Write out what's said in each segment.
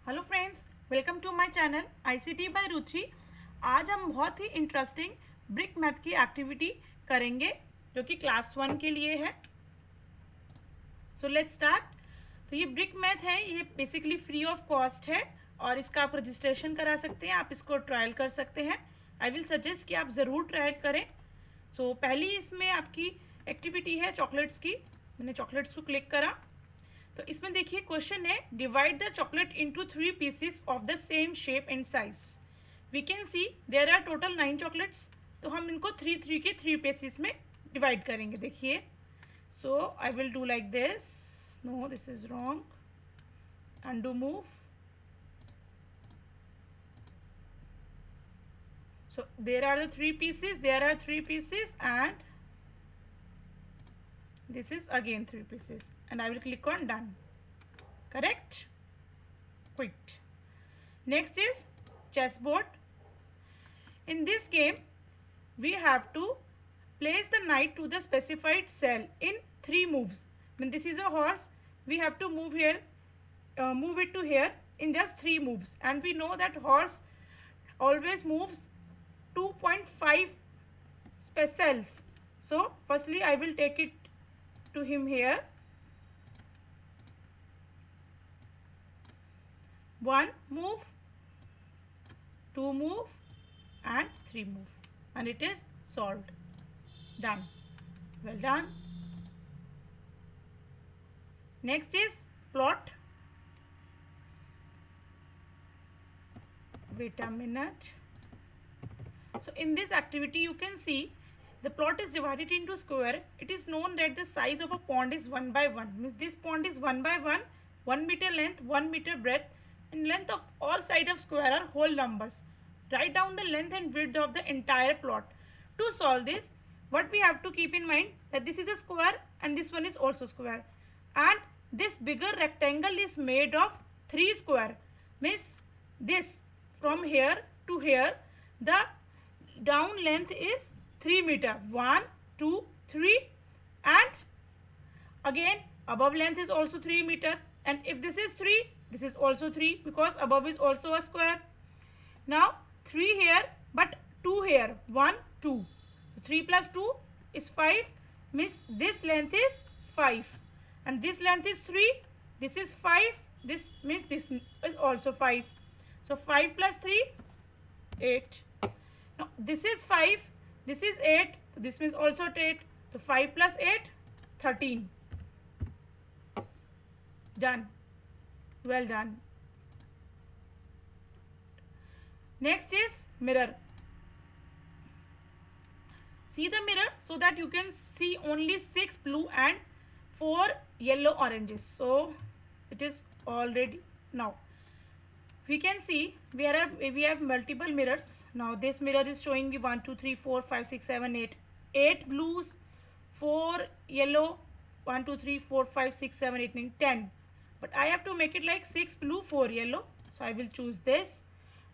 Hello friends, welcome to my channel ICT by Ruchi. आज हम बहुत ही इंटरेस्टिंग ब्रिक मैथ की एक्टिविटी करेंगे जो कि क्लास 1 के लिए है। So let's start. तो ये ब्रिक मैथ है, ये बेसिकली फ्री ऑफ कॉस्ट है और इसका आप रजिस्ट्रेशन करा सकते हैं, आप इसको ट्रायल कर सकते हैं। आई विल सजेस्ट कि आप ज़रूर ट्रायल करें। सो पहली इसमें आपकी एक्टिविटी है चॉकलेट्स की। मैंने चॉकलेट्स को क्लिक करा तो इसमें देखिए क्वेश्चन है, divide the chocolate into 3 pieces of the same shape and size. We can see there are total 9 chocolates, तो हम इनको 3 के 3 पीसेस में डिवाइड करेंगे। देखिए, so I will do like this. No, this is wrong. undo move. So there are the 3 pieces, there are 3 pieces, and this is again 3 pieces, and I will click on done. Correct? Quit. Next is chessboard. In this game we have to place the knight to the specified cell in 3 moves. When this is a horse, we have to move here, move it to here in just 3 moves, and we know that horse always moves 2.5 cells. So firstly I will take it to him here. 1 move, 2 move, and 3 move, and it is solved. Done. Well done. Next is plot. Wait a minute. So in this activity you can see the plot is divided into square. It is known that the size of a pond is 1 by 1. Means this pond is 1 by 1, 1 meter length, 1 meter breadth, and length of all sides of square are whole numbers. Write down the length and width of the entire plot. To solve this, what we have to keep in mind that this is a square and this one is also square, and this bigger rectangle is made of 3 square. Means this from here to here, the down length is 3 meter. 1, 2, 3, and again above length is also 3 meter, and if this is 3, this is also 3 because above is also a square. Now 3 here but 2 here. 1, 2. 3 plus 2 is 5. Means this length is 5 and this length is 3. This is 5. This means this is also 5. So 5 plus 3, 8. Now this is 5, this is 8, so this means also 8. So 5 plus 8, 13. Done. Well done. Next is mirror. See the mirror so that you can see only 6 blue and 4 yellow oranges. So it is already now. We can see we have multiple mirrors. Now this mirror is showing me 1, 2, 3, 4, 5, 6, 7, 8. 8 blues, 4 yellow, 1, 2, 3, 4, 5, 6, 7, 8, 9, 10. But I have to make it like 6 blue, 4 yellow. So I will choose this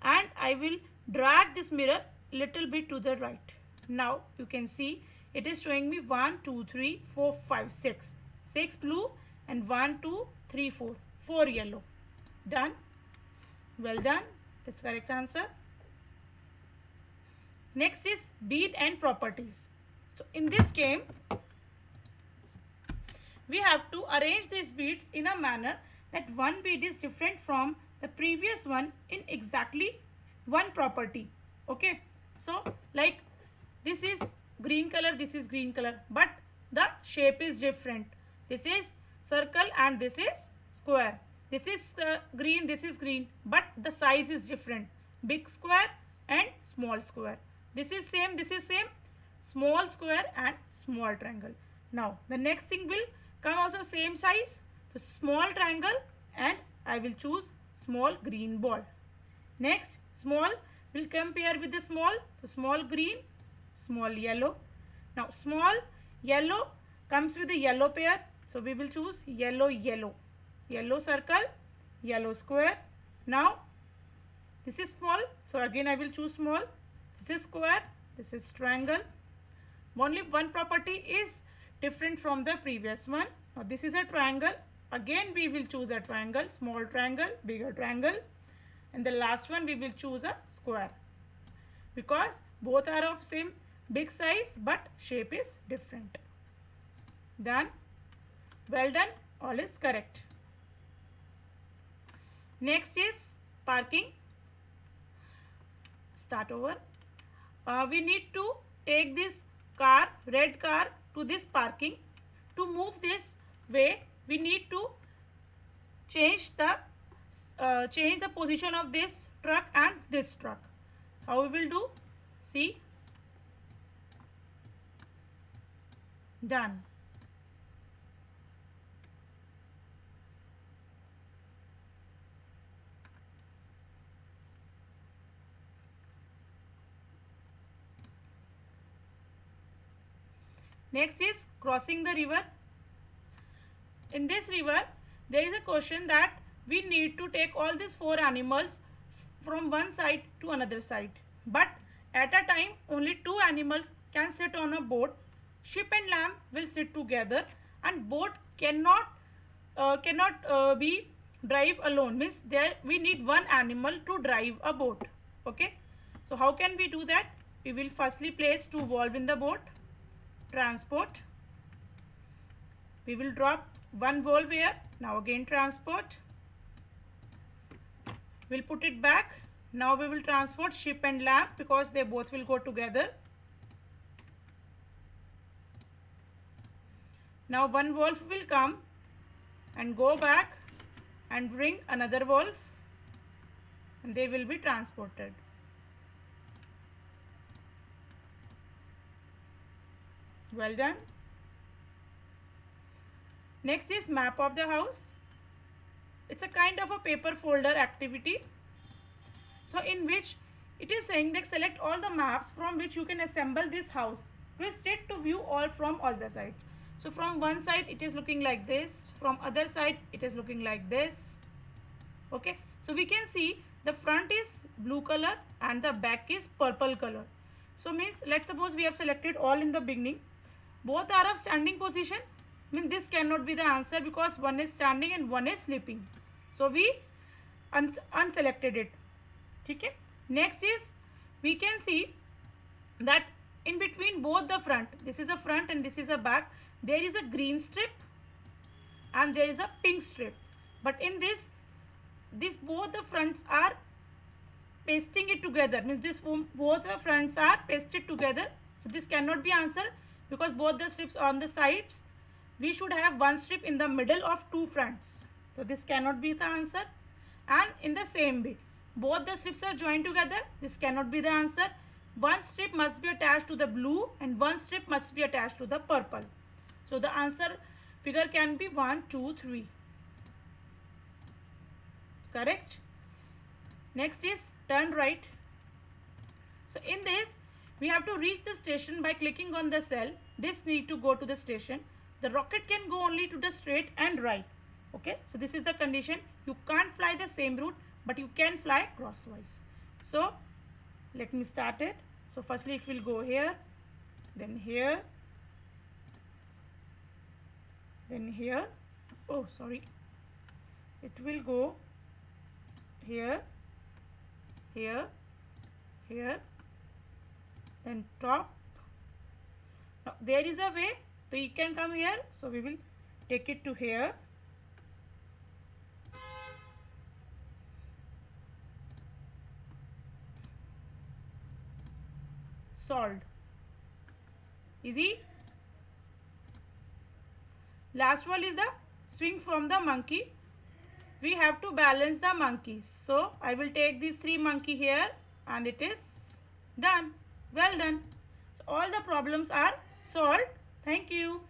and I will drag this mirror little bit to the right. Now you can see it is showing me 1, 2, 3, 4, 5, 6. 6 blue and 1, 2, 3, 4. 4 yellow. Done. Well done. That's correct answer. Next is bead and properties. So in this game we have to arrange these beads in a manner that one bead is different from the previous one in exactly one property. Okay, so like this is green color, this is green color, but the shape is different. This is circle and this is square. This is green, this is green, but the size is different. Big square and small square. This is same, this is same. Small square and small triangle. Now the next thing will come also same size. So small triangle and I will choose small green ball. Next small will come pair with the small. So small green, small yellow. Now small yellow comes with the yellow pair. So we will choose yellow yellow. Yellow circle, yellow square. Now this is small, so again I will choose small. This is square, this is triangle. Only one property is different from the previous one. Now this is a triangle, again we will choose a triangle, small triangle, bigger triangle, and the last one we will choose a square, because both are of same big size but shape is different. Done. Well done. All is correct. Next is parking. Start over. We need to take this car, red car, to this parking. To move this way, we need to change the position of this truck and this truck. How we will do? See. Done. Next is crossing the river. In this river, there is a question that we need to take all these 4 animals from one side to another side. But at a time, only 2 animals can sit on a boat. Sheep and lamb will sit together, and boat cannot be drive alone. Means there we need one animal to drive a boat. Okay. So how can we do that? We will firstly place 2 valves in the boat. Transport. We will drop 1 valve here. Now again transport. We'll put it back. Now we will transport sheep and lamb because they both will go together. Now 1 valve will come and go back and bring another valve, and they will be transported. Well done. Next is map of the house. It's a kind of a paper folder activity. So in which it is saying that select all the maps from which you can assemble this house. Twist it to view all from all the sides. So from one side it is looking like this. From other side it is looking like this. Okay. So we can see the front is blue color and the back is purple color. So means let's suppose we have selected all in the beginning. Both are of standing position. Means this cannot be the answer because one is standing and one is sleeping. So we unselected it. Okay. Next is we can see that in between both the front, this is a front and this is a back, there is a green strip and there is a pink strip. But in this both the fronts are pasting it together. Means this both the fronts are pasted together. So this cannot be answered because both the strips on the sides. We should have one strip in the middle of 2 fronts. So this cannot be the answer. And in the same way, both the strips are joined together. This cannot be the answer. One strip must be attached to the blue and one strip must be attached to the purple. So the answer figure can be 1, 2, 3. Correct? Next is turn right. So in this, we have to reach the station by clicking on the cell. This need to go to the station. The rocket can go only to the straight and right. Okay, so this is the condition. You can't fly the same route, but you can fly crosswise. So let me start it. So firstly it will go here, then here, then here. Oh sorry, it will go here, here, here, then top. Now there is a way, so you can come here. So we will take it to here. Solved. Easy. Last one is the swing from the monkey. We have to balance the monkeys. So I will take these 3 monkey here and it is done. Well done. So all the problems are solved. Thank you.